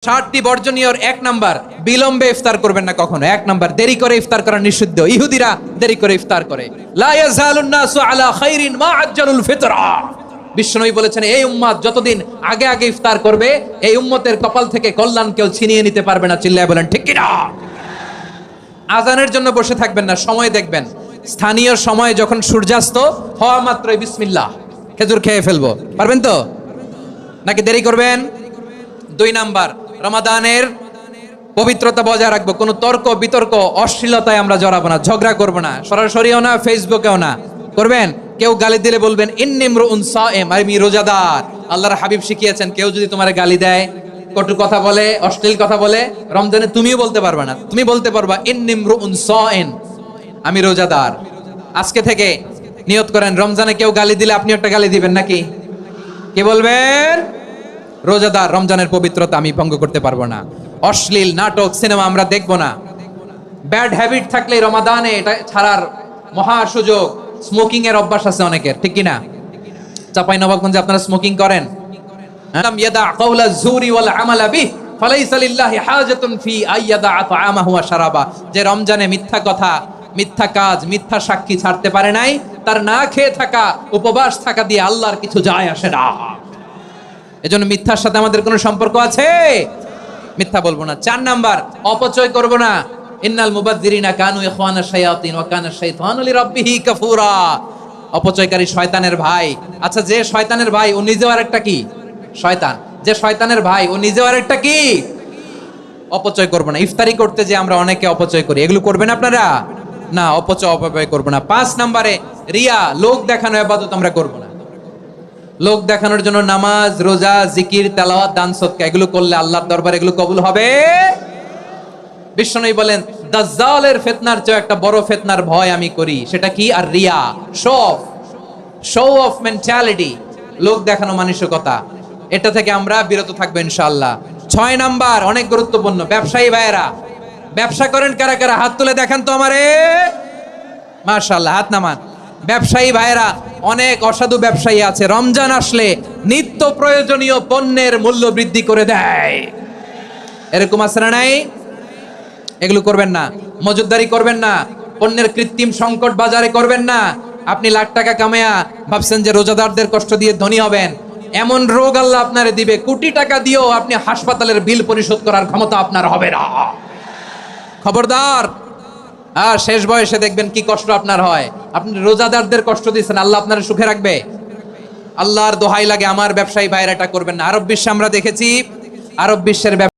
60টি বর্জনীয়র 1 number, বিলম্বে ইফতার করবেন না কখনো। 1 নাম্বার, দেরি করে ইফতার করা নিষিদ্ধ। ইহুদিরা দেরি করে ইফতার করে। লা ইয়াজালুন নাসু আলা খাইরিন মা আজ্জালুল ফিতরা। বিশ্বনবী বলেছেন, এই উম্মত যতদিন আগে আগে ইফতার করবে, এই উম্মতের কপাল থেকে কল্যাণ কেউ ছিনিয়ে নিতে পারবে না। চিল্লায় বলেন ঠিক কি না? আজানের জন্য বসে থাকবেন না, সময় দেখবেন। স্থানীয় সময় যখন সূর্যাস্ত হওয়া মাত্রই বিসমিল্লাহ, খেজুর খেয়ে ফেলবো। পারবেন তো নাকি দেরি করবেন? 2 নাম্বার, রমাদানের পবিত্রতা বজায় রাখবো। কোনো তর্ক বিতর্ক অশ্লীলতায় আমরা জড়াবো না, ঝগড়া করবো না, সরাসরিও না, ফেসবুকেও না। করবেন কেউ গালি দিলে বলবেন ইন্নিমরুউন সায়েম, আমি রোজাদার। আল্লাহর হাবিব শিখিয়েছেন, কেউ যদি তোমার গালি দেয়, কটু কথা বলে, অশ্লীল কথা বলে, রমজানে তুমিও বলতে পারবে না। তুমি বলতে পারবা ইন্নিমরুউন সায়েম, আমি রোজাদার। আজকে থেকে নিয়ত করেন, রমজানে কেউ গালি দিলে আপনি একটা গালি দিবেন নাকি? কি বলবেন? রোজাদার, রমজানের পবিত্রতা আমি ভঙ্গ করতে পারবো না। অশ্লীল নাটক সিনেমা আমরা দেখবো না। ব্যাড হ্যাবিট থাকলে রমাদানে এটা ছাড়ার মহা সুযোগ। স্মোকিং এর অভ্যাস আছে অনেকের, ঠিক কিনা? চাঁপাইনবাবগঞ্জে আপনারা স্মোকিং করেন? ইয়াদা কাওলা যুরি ওয়াল আমালা বিহি ফালাইসা লিল্লাহি হাজাতুন ফি আইয়াদা তাআমাহু ওয়া শারাবা। যে রমজানে মিথ্যা কথা, মিথ্যা কাজ, মিথ্যা সাক্ষী ছাড়তে পারে নাই, তার না খেয়ে থাকা, উপবাস থাকা দিয়ে আল্লাহর কিছু যায় আসে না। এজন্য মিথ্যার সাথে আমাদের কোনো সম্পর্ক আছে? মিথ্যা বলবো না। 4 নাম্বার, অপচয় করব না। ইন্নাল মুবাযযিরিনা কানু ইখওয়ানাশ শায়াতিন ওয়া কানা শাইতানু লিরাব্বিহি কাফুরা। অপচয়কারী শয়তানের ভাই। আচ্ছা, যে শয়তানের ভাই ও নিজেও আরেকটা কি? শয়তান। যে শয়তানের ভাই ও নিজেও আরেকটা কি? অপচয় করব না। ইফতারি করতে যে আমরা অনেকে অপচয় করি, এগুলো করবেন আপনারা না। অপচয় করব না। 5 নম্বরে, রিয়া, লোক দেখানো ইবাদত আমরা করব না। লোক দেখানোর জন্য নামাজ, রোজা, জিকির, তেলাওয়াত, দান, সদকা এগুলো করলে আল্লাহর দরবারে এগুলো কবুল হবে? বিশ্বনবী বলেন, দাজ্জালের ফিতনার চেয়ে একটা বড় ফিতনার ভয় আমি করি। সেটা কি? আর রিয়া, শো অফ মেন্টালিটি, লোক দেখানো মানসিকতা। এটা থেকে আমরা বিরত থাকবো ইনশাআল্লাহ। 6 নাম্বার, অনেক গুরুত্বপূর্ণ। ব্যবসায়ী ভাইয়েরা, ব্যবসা করেন কারা কারা? হাত তুলে দেখান তো আমারে। মাশাআল্লাহ, হাত নামান। ব্যবসায়ী ভাইয়েরা, অনেক অসাধু ব্যবসায়ী আছে, রমজান আসলে নিত্য প্রয়োজনীয় পণ্যের মূল্য বৃদ্ধি করে দেয়। এরকম আছে না নাই? এগুলো করবেন না। মজুদদারি করবেন না। পণ্যের কৃত্রিম সংকট বাজারে করবেন না। আপনি লাখ টাকা কামায়া ভাবছেন যে রোজাদারদের কষ্ট দিয়ে ধনী হবেন। এমন রোগ আল্লাহ আপনারে দিবে, কোটি টাকা দিয়েও আপনি হাসপাতালের বিল পরিশোধ করার ক্ষমতা আপনার হবে না। খবরদার। আর শেষ বয়সে দেখবেন কি কষ্ট আপনার হয়। আপনি রোজাদারদের কষ্ট দিচ্ছেন, আল্লাহ আপনার সুখে রাখবে? আল্লাহর দোহাই লাগে, আমার ব্যবসায়ী ভাইয়েরা এটা করবেন না। আরব বিশ্বে আমরা দেখেছি, আরব বিশ্বের